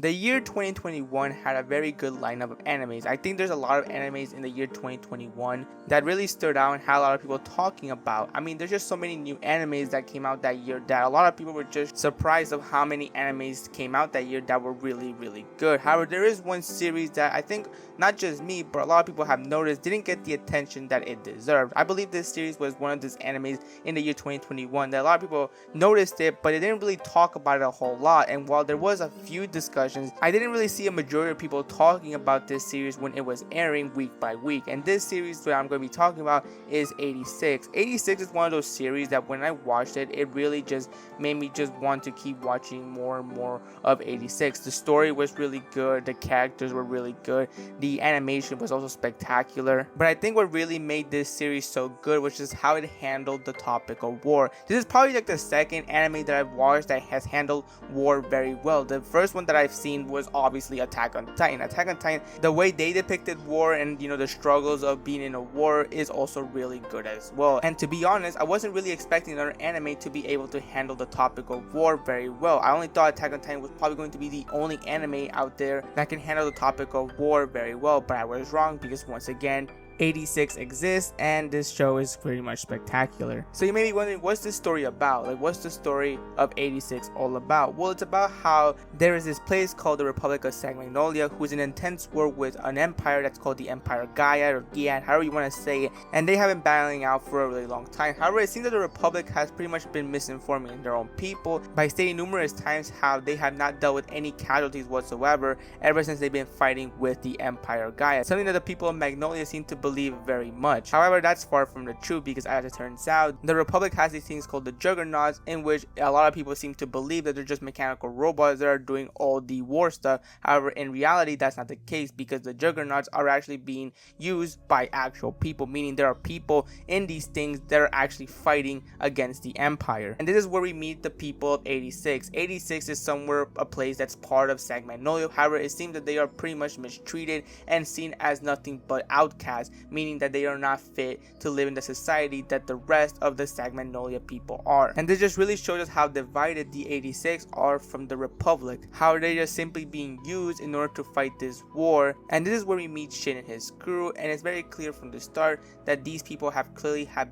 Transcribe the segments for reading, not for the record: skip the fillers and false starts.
The year 2021 had a very good lineup of animes. I think there's a lot of animes in the year 2021 that really stood out and had a lot of people talking about. I mean, there's just so many new animes that came out that year that a lot of people were just surprised of how many animes came out that year that were really, really good. However, there is one series that I think not just me, but a lot of people have noticed didn't get the attention that it deserved. I believe this series was one of these animes in the year 2021 that a lot of people noticed it, but they didn't really talk about it a whole lot. And while there was a few discussions, I didn't really see a majority of people talking about this series when it was airing week by week. And this series that I'm going to be talking about is 86. 86 is one of those series that when I watched it, it really just made me just want to keep watching more and more of 86. The story was really good, the characters were really good, the animation was also spectacular. But I think what really made this series so good was just how it handled the topic of war. This is probably like the second anime that I've watched that has handled war very well. The first one that I've seen was obviously Attack on Titan. Attack on Titan, the way they depicted war and the struggles of being in a war is also really good as well. And to be honest, I wasn't really expecting another anime to be able to handle the topic of war very well. I only thought Attack on Titan was probably going to be the only anime out there that can handle the topic of war very well, but I was wrong because once again 86 exists and this show is pretty much spectacular. So you may be wondering, what's this story about? Like, what's the story of 86 all about? Well, it's about how there is this place called the Republic of Magnolia who's in intense war with an empire that's called the Empire Gaia or Giat, however you want to say it, and they have been battling out for a really long time. However, it seems that the Republic has pretty much been misinforming their own people by stating numerous times how they have not dealt with any casualties whatsoever ever since they've been fighting with the Empire Gaia, something that the people of Magnolia seem to believe very much. However, that's far from the truth because as it turns out, the Republic has these things called the Juggernauts, in which a lot of people seem to believe that they're just mechanical robots that are doing all the war stuff. However, in reality, that's not the case because the Juggernauts are actually being used by actual people, meaning there are people in these things that are actually fighting against the Empire. And this is where we meet the people of 86. 86 is somewhere a place that's part of Magnolia. However, it seems that they are pretty much mistreated and seen as nothing but outcasts, meaning that they are not fit to live in the society that the rest of the Magnolia people are. And this just really shows us how divided the 86 are from the Republic, how they're just simply being used in order to fight this war. And this is where we meet Shin and his crew, and it's very clear from the start that these people have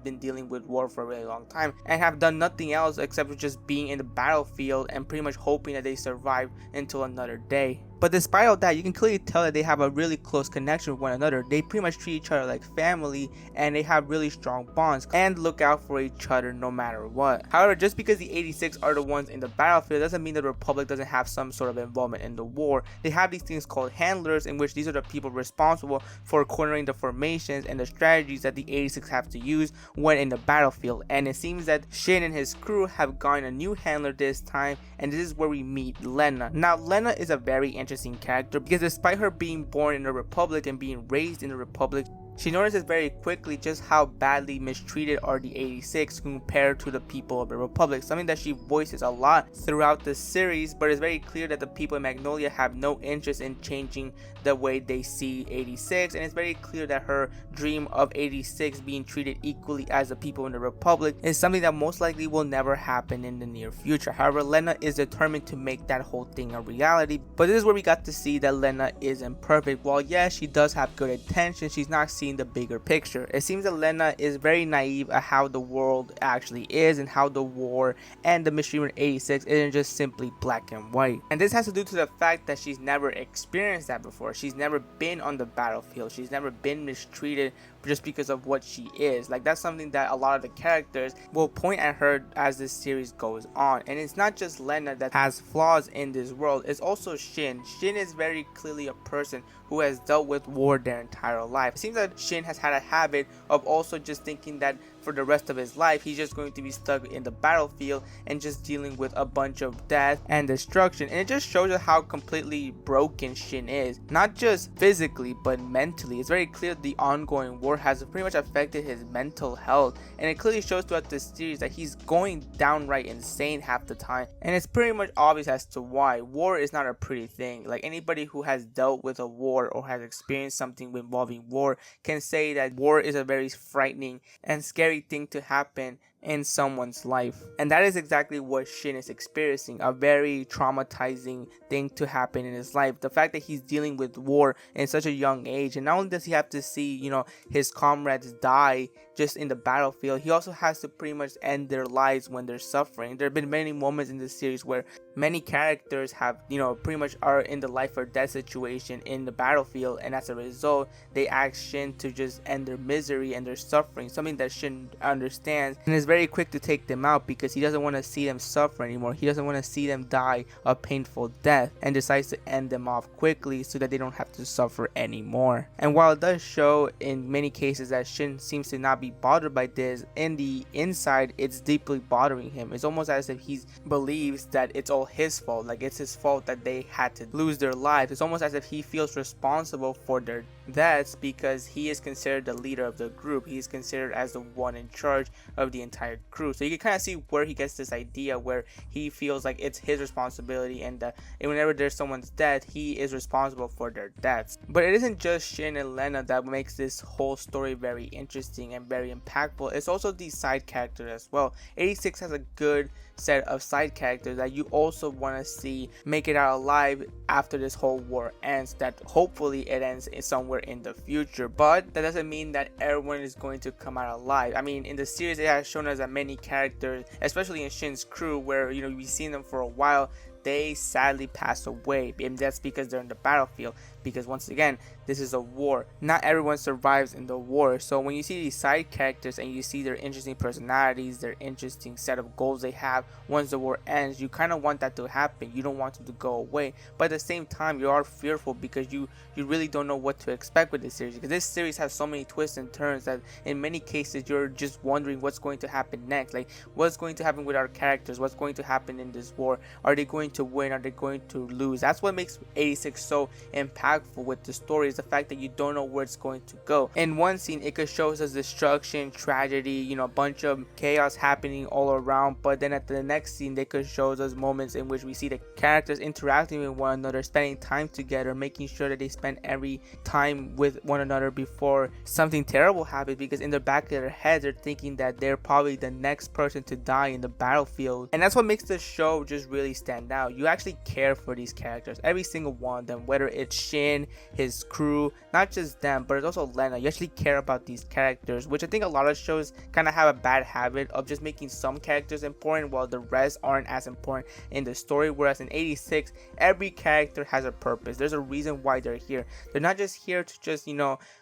been dealing with war for a really long time and have done nothing else except for just being in the battlefield and pretty much hoping that they survive until another day. But despite all that, you can clearly tell that they have a really close connection with one another. They pretty much treat each other like family and they have really strong bonds and look out for each other no matter what. However, just because the 86 are the ones in the battlefield doesn't mean the Republic doesn't have some sort of involvement in the war. They have these things called handlers, in which these are the people responsible for cornering the formations and the strategies that the 86 have to use when in the battlefield. And it seems that Shin and his crew have gotten a new handler this time, and this is where we meet Lena. Now, Lena is a very interesting character because despite her being born in the Republic and being raised in the Republic, she notices very quickly just how badly mistreated are the 86 compared to the people of the Republic, something that she voices a lot throughout the series, but it's very clear that the people in Magnolia have no interest in changing the way they see 86, and it's very clear that her dream of 86 being treated equally as the people in the Republic is something that most likely will never happen in the near future. However, Lena is determined to make that whole thing a reality, but this is where we got to see that Lena isn't perfect. While yes, she does have good intentions, she's not seeing the bigger picture. It seems that Lena is very naive at how the world actually is and how the war and the mistreatment of 86 isn't just simply black and white. And this has to do to the fact that she's never experienced that before. She's never been on the battlefield. She's never been mistreated just because of what she is. Like, that's something that a lot of the characters will point at her as this series goes on. And it's not just Lena that has flaws in this world, it's also Shin. Shin is very clearly a person who has dealt with war their entire life. It seems that Shin has had a habit of also just thinking that for the rest of his life he's just going to be stuck in the battlefield and just dealing with a bunch of death and destruction. And it just shows us how completely broken Shin is, not just physically but mentally. It's very clear the ongoing war has pretty much affected his mental health, and it clearly shows throughout this series that he's going downright insane half the time, and it's pretty much obvious as to why. War is not a pretty thing. Like, anybody who has dealt with a war or has experienced something involving war can say that war is a very frightening and scary thing to happen in someone's life. And that is exactly what Shin is experiencing, a very traumatizing thing to happen in his life. The fact that he's dealing with war in such a young age, and not only does he have to see, his comrades die just in the battlefield, he also has to pretty much end their lives when they're suffering. There have been many moments in this series where many characters have, pretty much are in the life or death situation in the battlefield, and as a result, they ask Shin to just end their misery and their suffering, something that Shin understands and is very quick to take them out because he doesn't want to see them suffer anymore. He doesn't want to see them die a painful death, and decides to end them off quickly so that they don't have to suffer anymore. And while it does show in many cases that Shin seems to not be bothered by this, in the inside it's deeply bothering him. It's almost as if he believes that it's all his fault, like it's his fault that they had to lose their lives. It's almost as if he feels responsible for their deaths because he is considered the leader of the group. He is considered as the one in charge of the entire crew. So you can kind of see where he gets this idea where he feels like it's his responsibility, and whenever there's someone's death, he is responsible for their deaths. But it isn't just Shin and Lena that makes this whole story very interesting and very impactful. It's also these side characters as well. 86 has a good set of side characters that you also want to see make it out alive after this whole war ends, that hopefully it ends somewhere in the future. But that doesn't mean that everyone is going to come out alive. I mean, in the series it has shown us that many characters, especially in Shin's crew, where we've seen them for a while, they sadly pass away, and that's because they're in the battlefield, because once again, this is a war. Not everyone survives in the war. So when you see these side characters and you see their interesting personalities, their interesting set of goals they have once the war ends, you kind of want that to happen. You don't want them to go away, but at the same time you are fearful because you really don't know what to expect with this series, because this series has so many twists and turns that in many cases you're just wondering what's going to happen next. Like, what's going to happen with our characters? What's going to happen in this war? Are they going to win? Are they going to lose? That's what makes 86 so impactful with the story, is the fact that you don't know where it's going to go. In one scene it could show us destruction, tragedy, a bunch of chaos happening all around, but then at the next scene they could show us moments in which we see the characters interacting with one another, spending time together, making sure that they spend every time with one another before something terrible happens, because in the back of their heads they're thinking that they're probably the next person to die in the battlefield. And that's what makes the show just really stand out. You actually care for these characters, every single one of them, whether it's Shin, his crew, not just them, but it's also Lena. You actually care about these characters, which I think a lot of shows kind of have a bad habit of just making some characters important while the rest aren't as important in the story. Whereas in 86, every character has a purpose. There's a reason why they're here. They're not just here to just,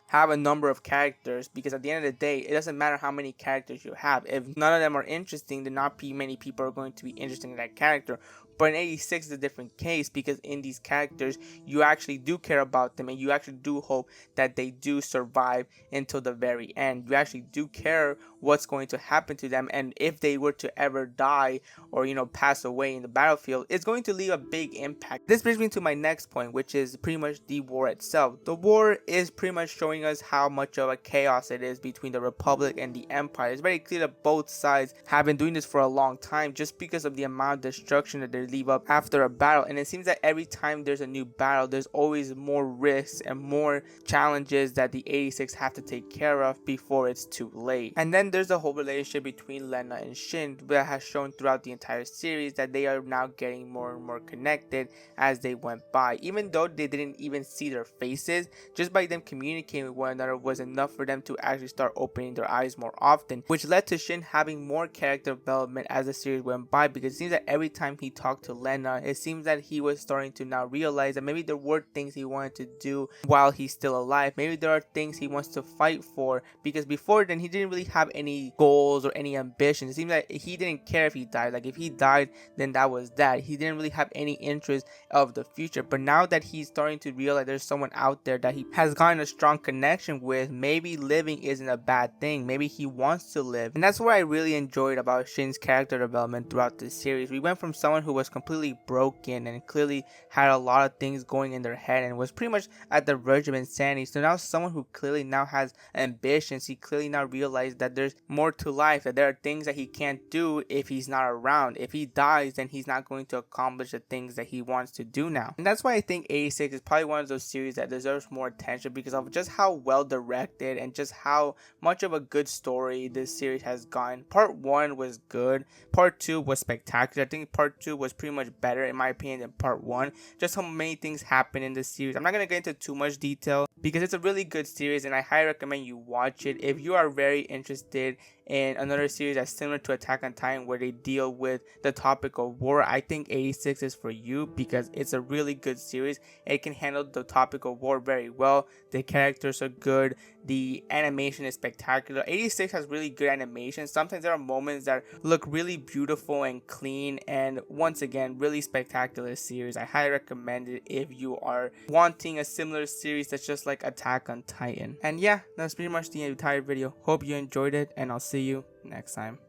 have a number of characters, because at the end of the day, it doesn't matter how many characters you have. If none of them are interesting, then not many people are going to be interested in that character. But in 86 is a different case, because in these characters you actually do care about them, and you actually do hope that they do survive until the very end. You actually do care what's going to happen to them, and if they were to ever die or pass away in the battlefield, it's going to leave a big impact. This brings me to my next point, which is pretty much the war itself. The war is pretty much showing us how much of a chaos it is between the Republic and the Empire. It's very clear that both sides have been doing this for a long time, just because of the amount of destruction that they leave up after a battle. And it seems that every time there's a new battle, there's always more risks and more challenges that the 86 have to take care of before it's too late. And then there's the whole relationship between Lena and Shin that has shown throughout the entire series that they are now getting more and more connected as they went by. Even though they didn't even see their faces, just by them communicating with one another was enough for them to actually start opening their eyes more often, which led to Shin having more character development as the series went by, because it seems that every time he talked to Lena, it seems that he was starting to now realize that maybe there were things he wanted to do while he's still alive. Maybe there are things he wants to fight for, because before then he didn't really have any goals or any ambitions. It seems like he didn't care if he died. Like, if he died, then that was that. He didn't really have any interest of the future. But now that he's starting to realize there's someone out there that he has gotten a strong connection with, maybe living isn't a bad thing. Maybe he wants to live. And that's what I really enjoyed about Shin's character development throughout this series. We went from someone who was was completely broken and clearly had a lot of things going in their head and was pretty much at the verge of insanity. So now someone who clearly now has ambitions, he clearly now realized that there's more to life, that there are things that he can't do if he's not around. If he dies, then he's not going to accomplish the things that he wants to do now. And that's why I think 86 is probably one of those series that deserves more attention, because of just how well directed and just how much of a good story this series has gotten. Part 1 was good. Part 2 was spectacular. I think part 2 was pretty much better in my opinion than part 1. Just how many things happen in this series. I'm not going to get into too much detail because it's a really good series and I highly recommend you watch it. If you are very interested in another series that's similar to Attack on Titan where they deal with the topic of war, I think 86 is for you because it's a really good series. It can handle the topic of war very well. The characters are good. The animation is spectacular. 86 has really good animation. Sometimes there are moments that look really beautiful and clean, and once again, really spectacular series. I highly recommend it if you are wanting a similar series that's just like Attack on Titan. And yeah, that's pretty much the entire video. Hope you enjoyed it, and I'll see you next time.